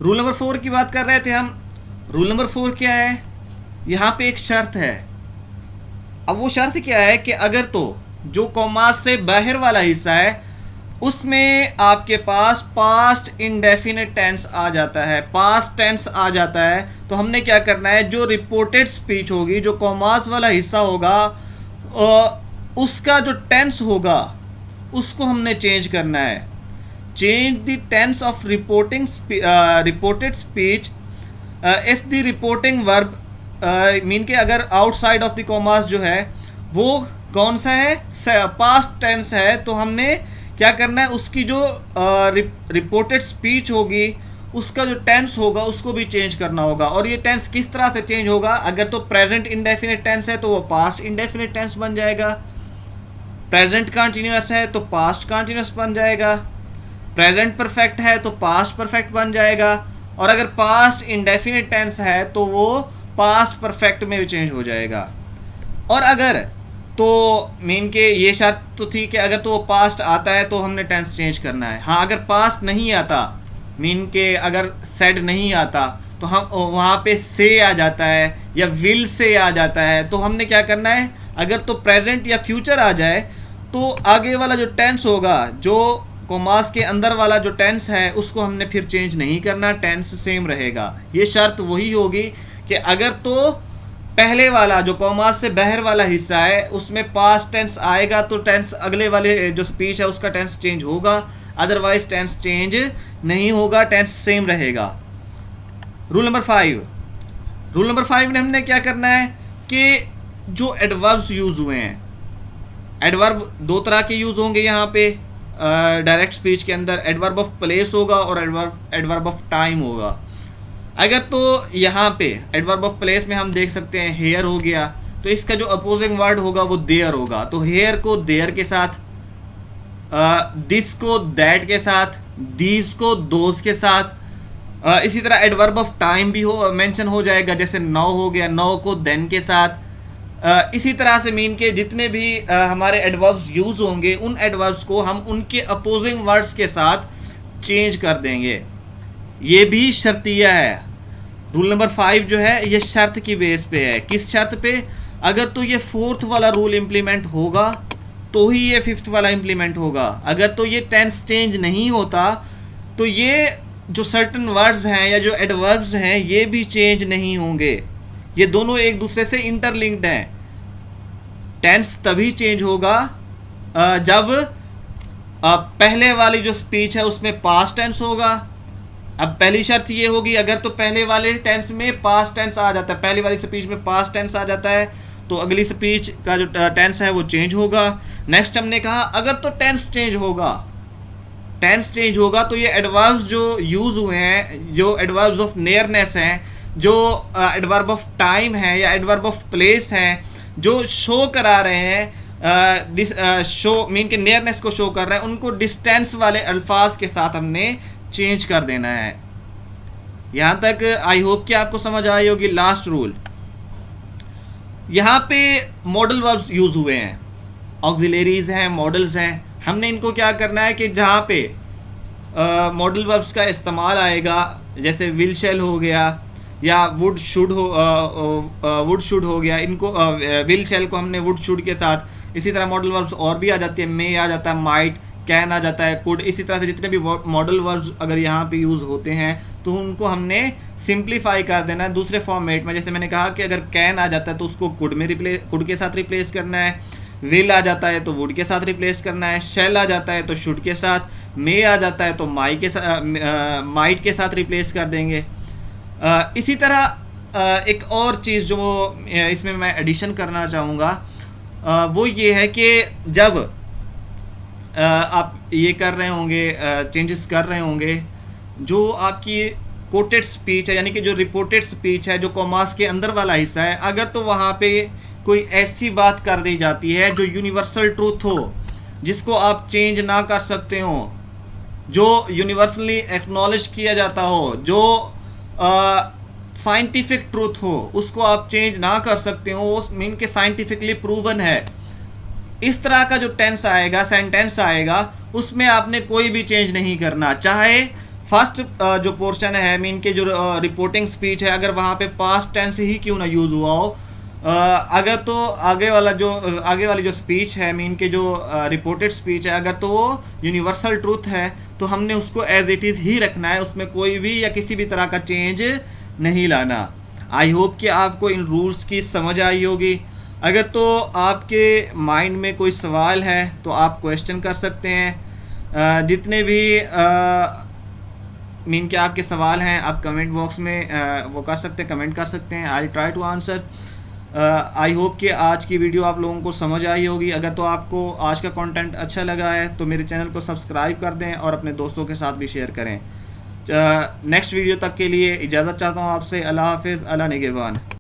Rule number 4 की बात कर रहे थे हम। रूल नंबर 4 क्या है? यहाँ पे एक शर्त है। अब वो शर्त क्या है कि अगर तो जो कॉमास से बाहर वाला हिस्सा है उसमें आपके पास पास्ट इंडेफिनिट टेंस आ जाता है, पास्ट टेंस आ जाता है, तो हमने क्या करना है, जो रिपोर्टेड स्पीच होगी, जो कॉमास वाला हिस्सा होगा, उसका जो टेंस होगा उसको हमने चेंज करना है। Change the tense of reported speech if the reporting verb mean के अगर आउटसाइड ऑफ द कॉमास जो है वो कौन सा है, पास्ट टेंस है, तो हमने क्या करना है, उसकी जो रिपोर्टेड स्पीच होगी उसका जो टेंस होगा उसको भी चेंज करना होगा। और ये टेंस किस तरह से चेंज होगा? अगर तो प्रेजेंट इंडेफिनिट टेंस है तो वो पास्ट इंडेफिनिट टेंस बन जाएगा, प्रेजेंट कंटिन्यूअस है तो पास्ट कंटिन्यूअस बन जाएगा, प्रेजेंट परफेक्ट है तो पास्ट परफेक्ट बन जाएगा, और अगर पास्ट इंडेफिनिट टेंस है तो वो पास्ट परफेक्ट में भी चेंज हो जाएगा। और अगर तो मीन के ये शर्त तो थी कि अगर तो पास्ट आता है तो हमने टेंस चेंज करना है। हाँ, अगर पास्ट नहीं आता, मीन के अगर सेड नहीं आता, तो हम वहाँ पे से आ जाता है या विल से आ जाता है, तो हमने क्या करना है, अगर तो प्रेजेंट या फ्यूचर आ जाए तो आगे वाला जो टेंस होगा, जो कॉमास के अंदर वाला जो टेंस है उसको हमने फिर चेंज नहीं करना, टेंस सेम रहेगा। ये शर्त वही होगी कि अगर तो पहले वाला जो कॉमास से बाहर वाला हिस्सा है उसमें पास्ट टेंस आएगा तो टेंस अगले वाले जो स्पीच है उसका टेंस चेंज होगा, अदरवाइज टेंस चेंज नहीं होगा, टेंस सेम रहेगा। Rule number 5। रूल नंबर 5 में हमने क्या करना है कि जो एडवर्ब्स यूज हुए हैं, एडवर्ब दो तरह के यूज होंगे यहाँ पे डायरेक्ट स्पीच के अंदर, एडवर्ब ऑफ प्लेस होगा और एडवर्ब ऑफ टाइम होगा। अगर तो यहाँ पे एडवर्ब ऑफ प्लेस में हम देख सकते हैं हेयर हो गया, तो इसका जो अपोजिंग वर्ड होगा वो देयर होगा, तो हेयर को देयर के साथ, दिस को दैट के साथ, दीज को दोज के साथ, इसी तरह एडवर्ब ऑफ टाइम भी हो मेंशन हो जाएगा, जैसे नाउ हो गया, नाउ को देन के साथ। इसी तरह से मीन के जितने भी हमारे एडवर्ब्स यूज होंगे उन एडवर्ब्स को हम उनके अपोजिंग वर्ड्स के साथ चेंज कर देंगे। ये भी शर्तिया है। रूल नंबर 5 जो है ये शर्त की बेस पे है। किस शर्त पे? अगर तो ये 4th वाला रूल इम्प्लीमेंट होगा तो ही ये 5th वाला इम्प्लीमेंट होगा। अगर तो ये टेंस चेंज नहीं होता तो ये जो सर्टन वर्ड्स हैं या जो एडवर्ब्स हैं ये भी चेंज नहीं होंगे। ये दोनों एक दूसरे से इंटरलिंक्ड हैं। टेंस तभी चेंज होगा जब पहले वाली जो स्पीच है उसमें पास्ट टेंस होगा। अब पहली शर्त ये होगी, अगर तो पहले वाले टेंस में पास्ट टेंस आ जाता है, पहली वाली स्पीच में पास्ट टेंस आ जाता है, तो अगली स्पीच का जो टेंस है वो चेंज होगा। नेक्स्ट हमने कहा अगर तो टेंस चेंज होगा, टेंस चेंज होगा तो ये एडवर्ब्स जो यूज हुए हैं, जो एडवर्ब्स ऑफ नियरनेस हैं, जो एडवर्ब ऑफ टाइम है या एडवर्ब ऑफ प्लेस हैं, जो शो करा रहे हैं, शो मीन के नियरनेस को शो कर रहे हैं, उनको डिस्टेंस वाले अल्फाज के साथ हमने चेंज कर देना है। यहाँ तक आई होप कि आपको समझ आई होगी। लास्ट रूल, यहाँ पे मॉडल वर्ब्स यूज हुए हैं, ऑक्सिलरीज हैं, मॉडल्स हैं। हमने इनको क्या करना है कि जहाँ पे मॉडल वर्ब्स का इस्तेमाल आएगा, जैसे विल शैल हो गया या वुड शुड हो गया, इनको विल शैल को हमने वुड शुड के साथ, इसी तरह मॉडल वर्ब्स और भी आ जाती है, मे आ जाता है, माइट, कैन आ जाता है, कुड, इसी तरह से जितने भी मॉडल वर्ब्स अगर यहाँ पे यूज़ होते हैं तो उनको हमने सिंप्लीफाई कर देना है दूसरे फॉर्मेट में। जैसे मैंने कहा कि अगर कैन आ जाता है तो उसको कुड के साथ रिप्लेस करना है, विल आ जाता है तो वुड के साथ रिप्लेस करना है, शेल आ जाता है तो शुड के साथ, मे आ जाता है तो माइट के साथ रिप्लेस कर देंगे। इसी तरह एक और चीज़ जो इसमें मैं एडिशन करना चाहूँगा वो ये है कि जब आप ये कर रहे होंगे, चेंजेस कर रहे होंगे, जो आपकी कोटेड स्पीच है यानी कि जो रिपोर्टेड स्पीच है, जो कॉमास के अंदर वाला हिस्सा है, अगर तो वहाँ पे कोई ऐसी बात कर दी जाती है जो यूनिवर्सल ट्रूथ हो, जिसको आप चेंज ना कर सकते हो, जो यूनिवर्सली एक्नॉलेज किया जाता हो, जो साइंटिफिक ट्रूथ हो, उसको आप चेंज ना कर सकते हो, वो मीन के साइंटिफिकली प्रूवन है, इस तरह का जो टेंस आएगा, सेंटेंस आएगा, उसमें आपने कोई भी चेंज नहीं करना, चाहे फर्स्ट जो पोर्शन है मीन के जो रिपोर्टिंग स्पीच है, अगर वहाँ पे पास्ट टेंस ही क्यों ना यूज़ हुआ हो, अगर तो आगे वाली जो स्पीच है मीन के जो रिपोर्टेड स्पीच है, अगर तो वो यूनिवर्सल ट्रूथ है तो हमने उसको एज इट इज़ ही रखना है, उसमें कोई भी या किसी भी तरह का चेंज नहीं लाना। आई होप कि आपको इन रूल्स की समझ आई होगी। अगर तो आपके माइंड में कोई सवाल है तो आप क्वेश्चन कर सकते हैं। जितने भी मीन के आपके सवाल हैं आप कमेंट बॉक्स में वो कर सकते हैं, कमेंट कर सकते हैं। I try to answer. I hope कि आज की वीडियो आप लोगों को समझ आई होगी। अगर तो आपको आज का कंटेंट अच्छा लगा है तो मेरे चैनल को सब्सक्राइब कर दें और अपने दोस्तों के साथ भी शेयर करें। नेक्स्ट वीडियो तक के लिए इजाज़त चाहता हूँ आपसे। अल्लाह हाफिज़, अल्लाह निगहबान।